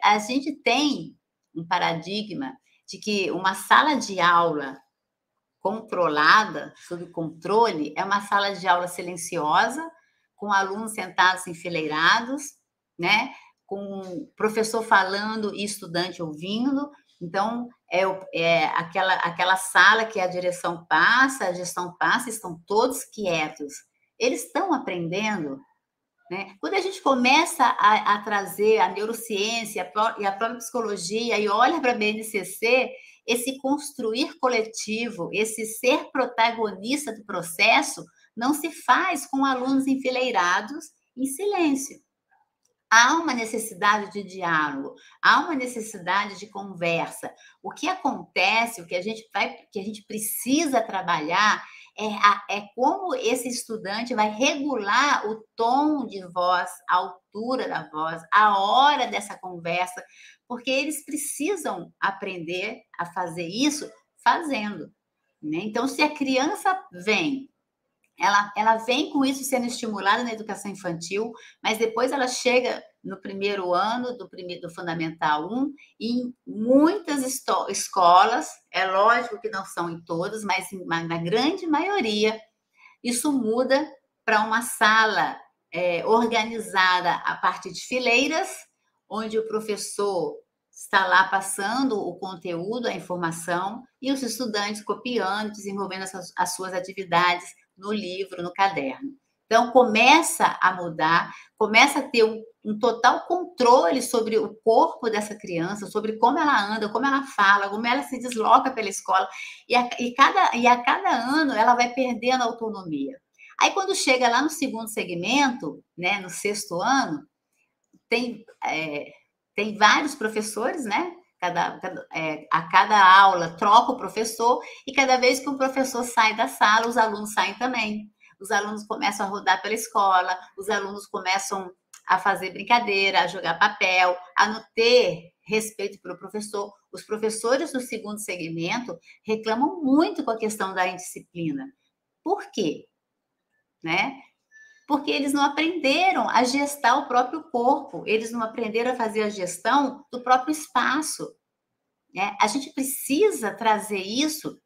a gente tem um paradigma de que uma sala de aula controlada, sob controle, é uma sala de aula silenciosa, com alunos sentados enfileirados, né? Com o professor falando e estudante ouvindo. Então, é aquela sala que a direção passa, a gestão passa, estão todos quietos. Eles estão aprendendo, né? Quando a gente começa a trazer a neurociência e a própria psicologia e olha para a BNCC, esse construir coletivo, esse ser protagonista do processo, não se faz com alunos enfileirados em silêncio. Há uma necessidade de diálogo, há uma necessidade de conversa. O que acontece, o que a gente precisa trabalhar é como esse estudante vai regular o tom de voz, a altura da voz, a hora dessa conversa, porque eles precisam aprender a fazer isso fazendo, né? Então, se a criança vem ela vem com isso sendo estimulada na educação infantil, mas depois ela chega no primeiro ano do Fundamental 1, e em muitas escolas, é lógico que não são em todas, mas na grande maioria, isso muda para uma sala organizada a partir de fileiras, onde o professor está lá passando o conteúdo, a informação, e os estudantes copiando, desenvolvendo as suas atividades no livro, no caderno. Então, começa a mudar, começa a ter um total controle sobre o corpo dessa criança, sobre como ela anda, como ela fala, como ela se desloca pela escola, e a cada ano ela vai perdendo autonomia. Aí, quando chega lá no segundo segmento, né, no sexto ano, tem vários professores, né? A cada aula troca o professor, e cada vez que um professor sai da sala, os alunos saem também. Os alunos começam a rodar pela escola, os alunos começam a fazer brincadeira, a jogar papel, a não ter respeito pelo professor. Os professores do segundo segmento reclamam muito com a questão da indisciplina. Por quê? Né? Porque eles não aprenderam a gestar o próprio corpo, eles não aprenderam a fazer a gestão do próprio espaço, né? A gente precisa trazer isso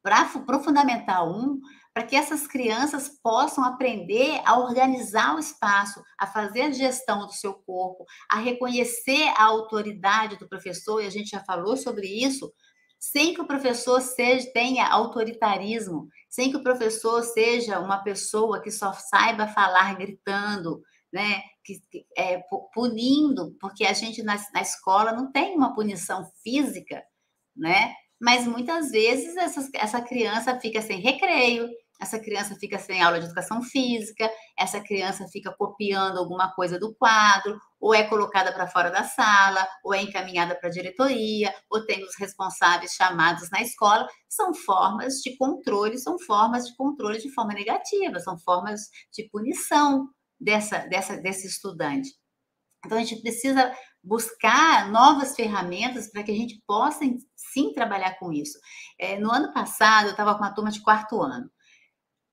para o Fundamental 1, para que essas crianças possam aprender a organizar o espaço, a fazer a gestão do seu corpo, a reconhecer a autoridade do professor, e a gente já falou sobre isso, sem que o professor tenha autoritarismo, sem que o professor seja uma pessoa que só saiba falar gritando, né? Punindo, porque a gente na escola não tem uma punição física, né? Mas muitas vezes essa criança fica sem recreio, essa criança fica sem aula de educação física, essa criança fica copiando alguma coisa do quadro, ou é colocada para fora da sala, ou é encaminhada para a diretoria, ou tem os responsáveis chamados na escola. São formas de controle de forma negativa, são formas de punição desse estudante. Então, a gente precisa buscar novas ferramentas para que a gente possa, sim, trabalhar com isso. No ano passado, eu estava com uma turma de quarto ano,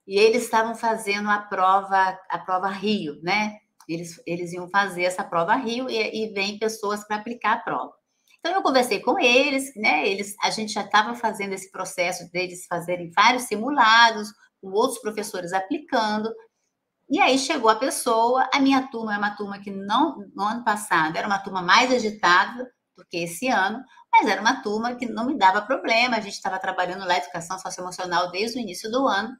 e eles estavam fazendo a prova Rio, né? Eles iam fazer essa prova Rio e vem pessoas para aplicar a prova. Então, eu conversei com eles, né? A gente já estava fazendo esse processo deles fazerem vários simulados, com outros professores aplicando. E aí chegou a pessoa, a minha turma é uma turma que no ano passado era uma turma mais agitada do que esse ano, mas era uma turma que não me dava problema, a gente estava trabalhando lá educação socioemocional desde o início do ano,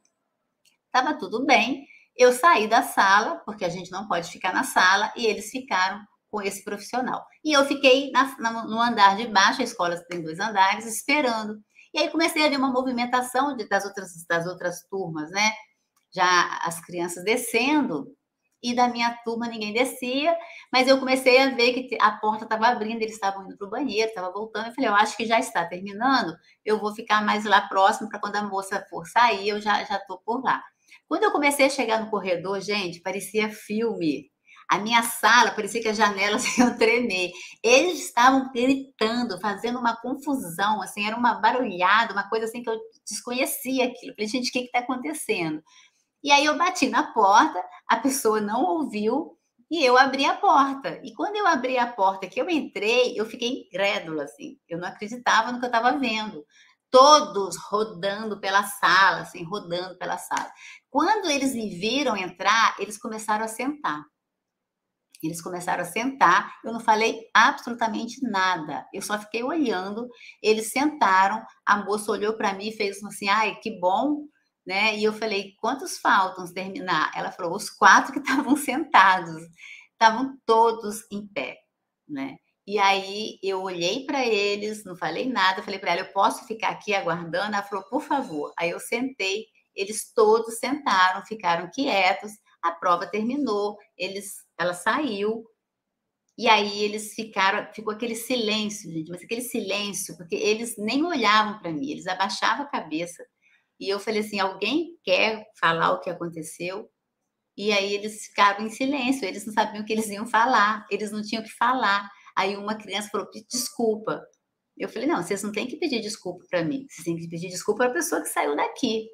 estava tudo bem. Eu saí da sala, porque a gente não pode ficar na sala, e eles ficaram com esse profissional. E eu fiquei no andar de baixo, a escola tem 2 andares, esperando. E aí comecei a ver uma movimentação das outras turmas, né? Já as crianças descendo, e da minha turma ninguém descia, mas eu comecei a ver que a porta estava abrindo, eles estavam indo para o banheiro, estava voltando, eu falei, eu acho que já está terminando, eu vou ficar mais lá próximo, para quando a moça for sair, eu já estou por lá. Quando eu comecei a chegar no corredor, gente, parecia filme. A minha sala, parecia que as janelas iam tremer. Eles estavam gritando, fazendo uma confusão, assim, era uma barulhada, uma coisa assim que eu desconhecia aquilo. Eu falei, gente, o que está acontecendo? E aí eu bati na porta, a pessoa não ouviu, E eu abri a porta. E quando eu abri a porta, que eu entrei, eu fiquei incrédula, assim. Eu não acreditava no que eu estava vendo. Todos rodando pela sala, assim, rodando pela sala. Quando eles me viram entrar, eles começaram a sentar. Eles começaram a sentar, eu não falei absolutamente nada. Eu só fiquei olhando. Eles sentaram, a moça olhou para mim e fez assim: ai, que bom, né? E eu falei: quantos faltam terminar? Ela falou: os 4 que estavam sentados, estavam todos em pé, né? E aí eu olhei para eles, não falei nada, falei para ela: eu posso ficar aqui aguardando? Ela falou: por favor. Aí eu sentei, eles todos sentaram, ficaram quietos. A prova terminou, ela saiu, e aí eles ficou aquele silêncio, gente, mas aquele silêncio, porque eles nem olhavam para mim, eles abaixavam a cabeça. E eu falei assim: alguém quer falar o que aconteceu? E aí eles ficaram em silêncio, eles não sabiam o que eles iam falar, eles não tinham o que falar. Aí uma criança falou: desculpa. Eu falei: não, vocês não têm que pedir desculpa para mim, vocês têm que pedir desculpa para a pessoa que saiu daqui,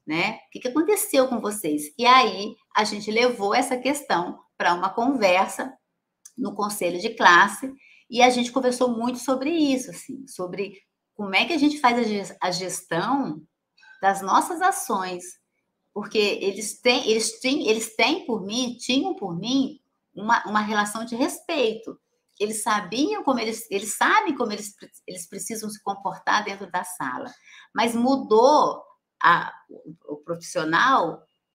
né? O que aconteceu com vocês? E aí a gente levou essa questão para uma conversa no conselho de classe e a gente conversou muito sobre isso, assim, sobre como é que a gente faz a gestão das nossas ações, porque tinham por mim uma relação de respeito. Eles sabiam eles sabem como eles precisam se comportar dentro da sala, mas mudou o profissional